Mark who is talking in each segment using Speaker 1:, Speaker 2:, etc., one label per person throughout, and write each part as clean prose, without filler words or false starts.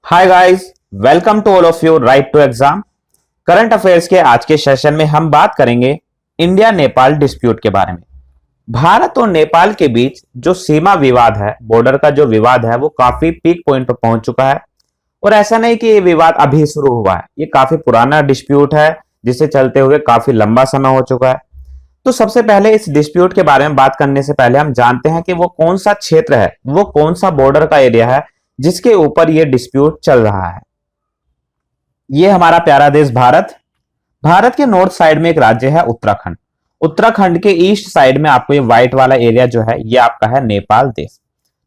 Speaker 1: Hi guys, welcome to all of you right to exam. Current affairs के आज के session में हम बात करेंगे इंडिया नेपाल डिस्प्यूट के बारे में। भारत और नेपाल के बीच जो सीमा विवाद है, बॉर्डर का जो विवाद है, वो काफी पीक पॉइंट पर पहुंच चुका है। और ऐसा नहीं कि ये विवाद अभी शुरू हुआ है, ये काफी पुराना डिस्प्यूट है जिसे चलते हुए काफी लंबा समय हो चुका है। तो सबसे पहले इस डिस्प्यूट के बारे में बात करने से पहले हम जानते हैं कि वो कौन सा क्षेत्र है, वो कौन सा बॉर्डर का एरिया है जिसके ऊपर ये डिस्प्यूट चल रहा है। ये हमारा प्यारा देश भारत। भारत के नॉर्थ साइड में एक राज्य है उत्तराखंड। उत्तराखंड के ईस्ट साइड में आपको ये व्हाइट वाला एरिया जो है, ये आपका है नेपाल देश।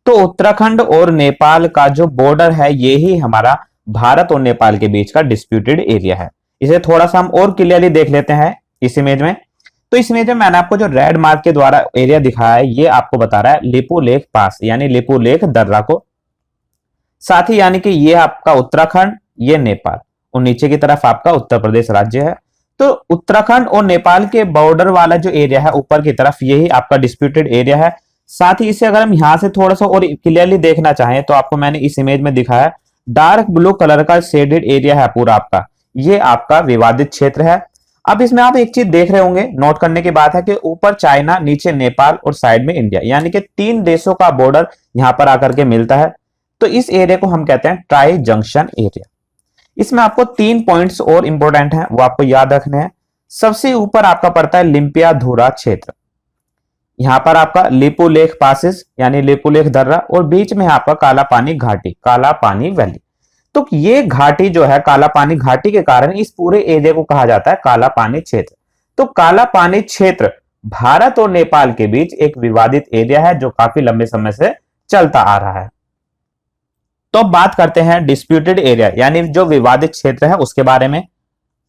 Speaker 1: तो उत्तराखंड और नेपाल का जो बॉर्डर है, ये ही हमारा भारत और नेपाल के बीच का डिस्प्यूटेड एरिया है। इसे थोड़ा सा हम और क्लियरली देख लेते हैं इस इमेज में। तो इस इमेज में मैंने आपको जो रेड मार्क के द्वारा एरिया दिखाया है, ये आपको बता रहा है लिपुलेख पास, यानी लिपुलेख दर्रा को। साथ ही यानी कि ये आपका उत्तराखंड, ये नेपाल, और नीचे की तरफ आपका उत्तर प्रदेश राज्य है। तो उत्तराखंड और नेपाल के बॉर्डर वाला जो एरिया है ऊपर की तरफ, यही आपका डिस्प्यूटेड एरिया है। साथ ही इसे अगर हम यहां से थोड़ा सा और क्लियरली देखना चाहें तो आपको मैंने इस इमेज में दिखाया, डार्क ब्लू कलर का शेडेड एरिया है पूरा आपका, ये आपका विवादित क्षेत्र है। अब इसमें आप एक चीज देख रहे होंगे, नोट करने की बात है कि ऊपर चाइना, नीचे नेपाल और साइड में इंडिया, यानी कि तीन देशों का बॉर्डर यहां पर आकर के मिलता है। तो इस एरिया को हम कहते हैं ट्राई जंक्शन एरिया। इसमें आपको 3 पॉइंट्स और इंपॉर्टेंट हैं, वो आपको याद रखने हैं। सबसे ऊपर आपका पड़ता है लिम्पियाधुरा क्षेत्र, यहां पर आपका लिपुलेख पासेस यानी लिपुलेख दर्रा, और बीच में आपका काला पानी घाटी, काला पानी वैली। तो ये घाटी जो है, काला पानी घाटी के कारण इस पूरे एरिया को कहा जाता है काला पानी क्षेत्र। तो काला पानी क्षेत्र भारत और नेपाल के बीच एक विवादित एरिया है जो काफी लंबे समय से चलता आ रहा है। तो अब बात करते हैं डिस्प्यूटेड एरिया यानी जो विवादित क्षेत्र है उसके बारे में।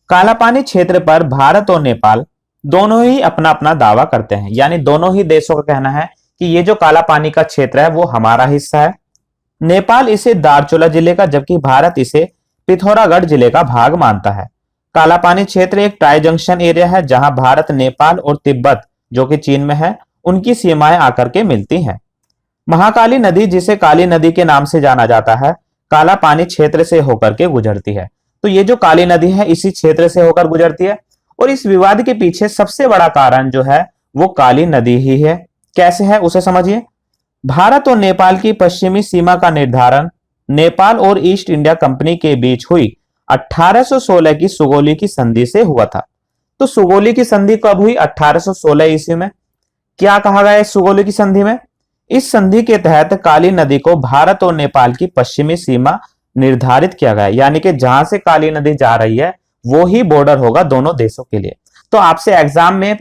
Speaker 1: कालापानी क्षेत्र पर भारत और नेपाल दोनों ही अपना अपना दावा करते हैं, यानी दोनों ही देशों का कहना है कि ये जो काला पानी का क्षेत्र है वो हमारा हिस्सा है। नेपाल इसे दार्चुला जिले का, जबकि भारत इसे पिथौरागढ़ जिले का भाग मानता है। कालापानी क्षेत्र एक ट्राई जंक्शन एरिया है जहां भारत, नेपाल और तिब्बत जो कि चीन में है, उनकी सीमाएं आकर के मिलती हैं। महाकाली नदी, जिसे काली नदी के नाम से जाना जाता है, काला पानी क्षेत्र से होकर के गुजरती है। तो ये जो काली नदी है इसी क्षेत्र से होकर गुजरती है। और इस विवाद के पीछे सबसे बड़ा कारण जो है वो काली नदी ही है। कैसे है उसे समझिए। भारत और नेपाल की पश्चिमी सीमा का निर्धारण नेपाल और ईस्ट इंडिया कंपनी के बीच हुई 1816 की सुगोली की संधि से हुआ था। तो सुगोली की संधि कब हुई? 1816 ईस्वी में। क्या कहा गया इस सुगोली की संधि में? इस संधि के तहत काली नदी को भारत और नेपाल की पश्चिमी सीमा निर्धारित किया गया, यानी कि जहां से काली नदी जा रही है वो ही बॉर्डर होगा दोनों देशों के लिए। तो आपसे एग्जाम में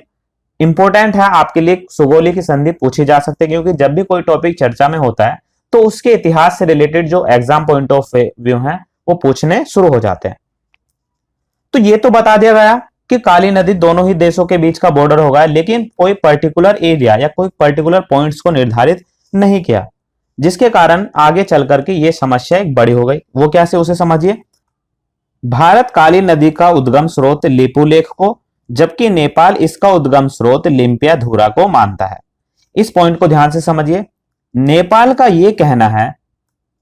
Speaker 1: इंपॉर्टेंट है, आपके लिए सुगोली की संधि पूछी जा सकती है, क्योंकि जब भी कोई टॉपिक चर्चा में होता है तो उसके इतिहास से रिलेटेड जो एग्जाम पॉइंट ऑफ व्यू है वो पूछने शुरू हो जाते हैं। तो ये तो बता दिया गया कि काली नदी दोनों ही देशों के बीच का बॉर्डर होगा, लेकिन कोई पर्टिकुलर एरिया या कोई पर्टिकुलर पॉइंट्स को निर्धारित नहीं किया, जिसके कारण आगे चल करके ये समस्या एक बड़ी हो गई। वो कैसे, उसे समझिए। भारत काली नदी का उद्गम स्रोत लिपुलेख को, जबकि नेपाल इसका उद्गम स्रोत लिम्पियाधुरा को मानता है। इस पॉइंट को ध्यान से समझिए। नेपाल का यह कहना है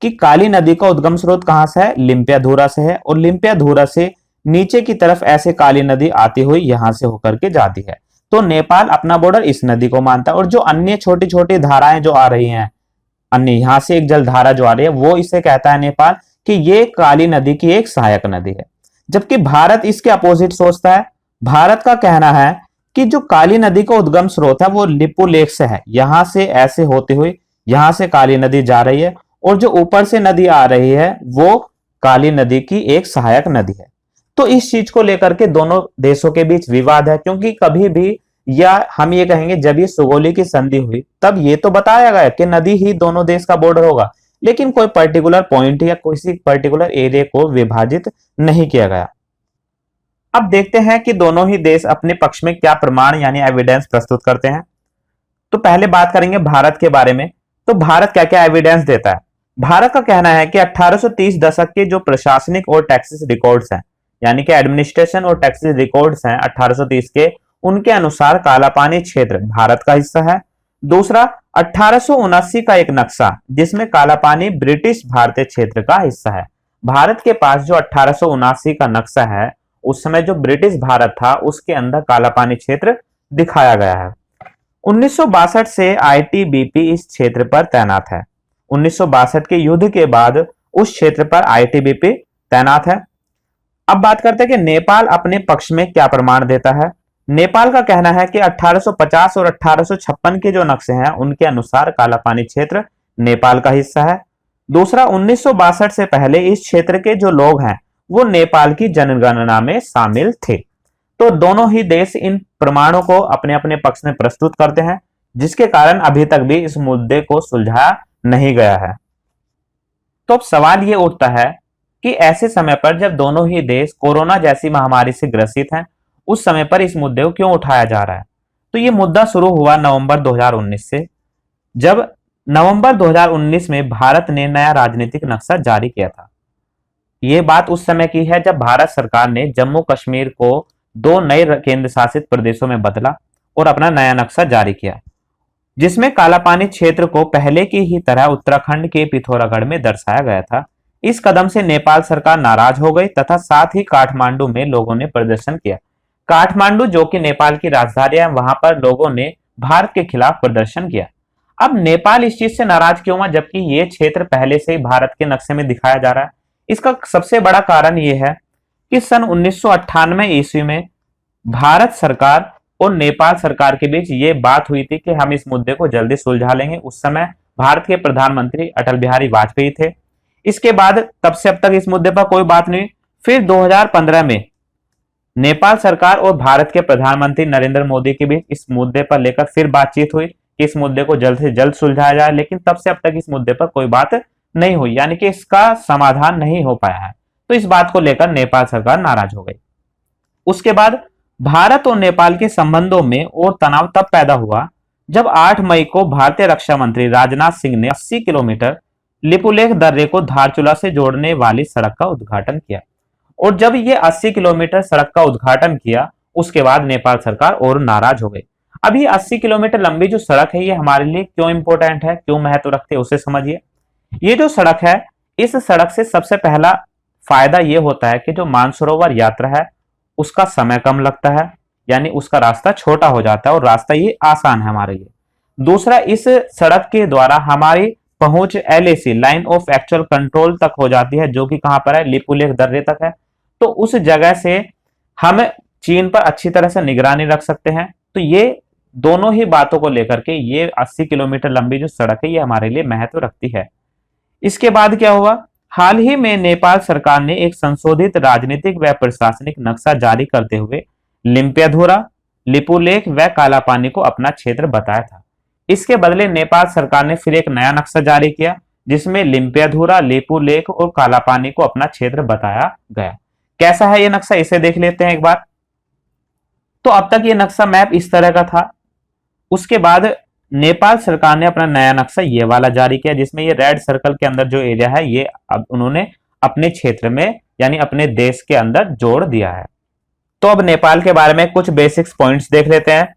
Speaker 1: कि काली नदी का उद्गम स्रोत कहां से है? लिम्पियाधुरा से है, और लिम्पियाधुरा से नीचे की तरफ ऐसे काली नदी आती हुई यहां से होकर के जाती है। तो नेपाल अपना बॉर्डर इस नदी को मानता है, और जो अन्य छोटी छोटी धाराएं जो आ रही हैं, अन्य यहां से एक जलधारा जो आ रही है, वो इसे कहता है नेपाल कि ये काली नदी की एक सहायक नदी है। जबकि भारत इसके अपोजिट सोचता है। भारत का कहना है कि जो काली नदी का उद्गम स्रोत है वो लिपुलेख से है, यहां से ऐसे होते हुए यहां से काली नदी जा रही है, और जो ऊपर से नदी आ रही है वो काली नदी की एक सहायक नदी है। तो इस चीज को लेकर के दोनों देशों के बीच विवाद है, क्योंकि कभी भी, या हम ये कहेंगे जब ये सुगोली की संधि हुई तब ये तो बताया गया कि नदी ही दोनों देश का बॉर्डर होगा, लेकिन कोई पर्टिकुलर पॉइंट या किसी पर्टिकुलर एरिया को विभाजित नहीं किया गया। अब देखते हैं कि दोनों ही देश अपने पक्ष में क्या प्रमाण यानी एविडेंस प्रस्तुत करते हैं। तो पहले बात करेंगे भारत के बारे में। तो भारत क्या क्या एविडेंस देता है? भारत का कहना है कि 1830 दशक के जो प्रशासनिक और टैक्सेस रिकॉर्ड्स हैं, यानी कि एडमिनिस्ट्रेशन और टैक्सेस रिकॉर्ड्स हैं 1830 के, उनके अनुसार कालापानी क्षेत्र भारत का हिस्सा है। दूसरा, 1879 का एक नक्शा जिसमें कालापानी ब्रिटिश भारतीय क्षेत्र का हिस्सा है। भारत के पास जो 1879 का नक्शा है, उस समय जो ब्रिटिश भारत था उसके अंदर काला पानी क्षेत्र दिखाया गया है। 1962 से आईटीबीपी इस क्षेत्र पर तैनात है। 1962 के युद्ध के बाद उस क्षेत्र पर आईटीबीपी तैनात है। अब बात करते हैं कि नेपाल अपने पक्ष में क्या प्रमाण देता है। नेपाल का कहना है कि 1850 और 1856 के जो नक्शे हैं उनके अनुसार काला पानी क्षेत्र नेपाल का हिस्सा है। दूसरा, 1962 से पहले इस क्षेत्र के जो लोग हैं वो नेपाल की जनगणना में शामिल थे। तो दोनों ही देश इन प्रमाणों को अपने अपने पक्ष में प्रस्तुत करते हैं, जिसके कारण अभी तक भी इस मुद्दे को सुलझाया नहीं गया है। तो अब सवाल ये उठता है कि ऐसे समय पर जब दोनों ही देश कोरोना जैसी महामारी से ग्रसित हैं, उस समय पर इस मुद्दे को क्यों उठाया जा रहा है। तो ये मुद्दा शुरू हुआ नवंबर 2019 से, जब नवंबर 2019 में भारत ने नया राजनीतिक नक्शा जारी किया था। ये बात उस समय की है जब भारत सरकार ने जम्मू कश्मीर को 2 नए केंद्र शासित प्रदेशों में बदला और अपना नया नक्शा जारी किया, जिसमें कालापानी क्षेत्र को पहले की ही तरह उत्तराखंड के पिथौरागढ़ में दर्शाया गया था। इस कदम से नेपाल सरकार नाराज हो गई तथा साथ ही काठमांडू में लोगों ने प्रदर्शन किया। काठमांडू जो कि नेपाल की राजधानी है, वहां पर लोगों ने भारत के खिलाफ प्रदर्शन किया। अब नेपाल इस चीज से नाराज क्यों हुआ, जबकि ये क्षेत्र पहले से ही भारत के नक्शे में दिखाया जा रहा है। इसका सबसे बड़ा कारण यह है कि सन 1998 ईस्वी में भारत सरकार और नेपाल सरकार के बीच ये बात हुई थी कि हम इस मुद्दे को जल्दी सुलझा लेंगे। उस समय भारत के प्रधानमंत्री अटल बिहारी वाजपेयी थे। इसके बाद तब से अब तक इस मुद्दे पर कोई बात नहीं। फिर 2015 में नेपाल सरकार और भारत के प्रधानमंत्री नरेंद्र मोदी के बीच इस मुद्दे पर लेकर फिर बातचीत हुई कि इस मुद्दे को जल्द से जल्द सुलझाया जाए, लेकिन तब से अब तक इस मुद्दे पर कोई बात नहीं हुई, यानी कि इसका समाधान नहीं हो पाया है। तो इस बात को लेकर नेपाल सरकार नाराज हो गई। उसके बाद भारत और नेपाल के संबंधों में और तनाव तब पैदा हुआ जब 8 मई को भारतीय रक्षा मंत्री राजनाथ सिंह ने 80 किलोमीटर लिपुलेख दर्रे को धारचूला से जोड़ने वाली सड़क का उद्घाटन किया। और जब ये 80 किलोमीटर सड़क का उद्घाटन किया, उसके बाद नेपाल सरकार और नाराज हो गई। अब ये 80 किलोमीटर लंबी जो सड़क है, ये हमारे लिए क्यों इंपॉर्टेंट है, क्यों महत्व रखते हैं, उसे समझिए। ये जो सड़क है, इस सड़क से सबसे पहला फायदा ये होता है कि जो मानसरोवर यात्रा है उसका समय कम लगता है, यानी उसका रास्ता छोटा हो जाता है और रास्ता ये आसान है हमारे लिए। दूसरा, इस सड़क के द्वारा हमारी पहुंच LAC line of actual control तक हो जाती है, जो कि कहां पर है, लिपुलेख दर्रे तक है। तो उस जगह से हम चीन पर अच्छी तरह से निगरानी रख सकते हैं। तो ये दोनों ही बातों को लेकर के ये 80 किलोमीटर लंबी जो सड़क है ये हमारे लिए महत्व रखती है। इसके बाद क्या हुआ, हाल ही में नेपाल सरकार ने एक संशोधित राजनीतिक व प्रशासनिक नक्शा जारी करते हुए लिम्पियाधुरा, लिपुलेख व कालापानी को अपना क्षेत्र बताया था। इसके बदले नेपाल सरकार ने फिर एक नया नक्शा जारी किया जिसमें लिम्पियाधुरा, लिपुलेख और कालापानी को अपना क्षेत्र बताया गया। कैसा है ये नक्शा, इसे देख लेते हैं एक बार। तो अब तक ये नक्शा मैप इस तरह का था। उसके बाद नेपाल सरकार ने अपना नया नक्शा ये वाला जारी किया, जिसमें ये रेड सर्कल के अंदर जो एरिया है ये अब उन्होंने अपने क्षेत्र में यानी अपने देश के अंदर जोड़ दिया है। तो अब नेपाल के बारे में कुछ बेसिक्स पॉइंट्स देख लेते हैं।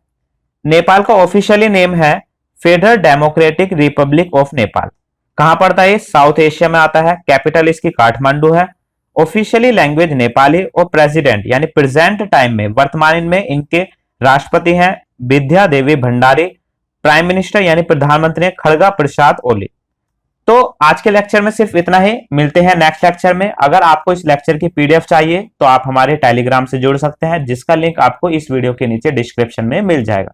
Speaker 1: नेपाल का ऑफिशियली नेम है federal democratic Republic of Nepal. कहां पड़ता है, साउथ एशिया में आता है। कैपिटल इसकी काठमांडू है। ऑफिशियली लैंग्वेज नेपाली और प्रेसिडेंट यानी प्रेजेंट टाइम में वर्तमान में इनके राष्ट्रपति हैं विद्या देवी भंडारी। प्राइम मिनिस्टर यानी प्रधानमंत्री हैं खड़गा प्रसाद ओली। तो आज के लेक्चर में सिर्फ इतना ही। मिलते हैं नेक्स्ट लेक्चर में। अगर आपको इस लेक्चर की PDF चाहिए तो आप हमारे टेलीग्राम से जुड़ सकते हैं, जिसका लिंक आपको इस वीडियो के नीचे डिस्क्रिप्शन में मिल जाएगा।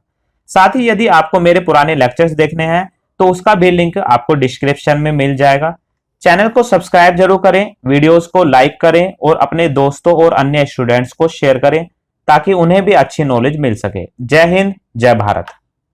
Speaker 1: साथ ही यदि आपको मेरे पुराने लेक्चर्स देखने हैं तो उसका भी लिंक आपको डिस्क्रिप्शन में मिल जाएगा। चैनल को सब्सक्राइब जरूर करें, वीडियोस को लाइक करें और अपने दोस्तों और अन्य स्टूडेंट्स को शेयर करें ताकि उन्हें भी अच्छी नॉलेज मिल सके। जय हिंद, जय भारत।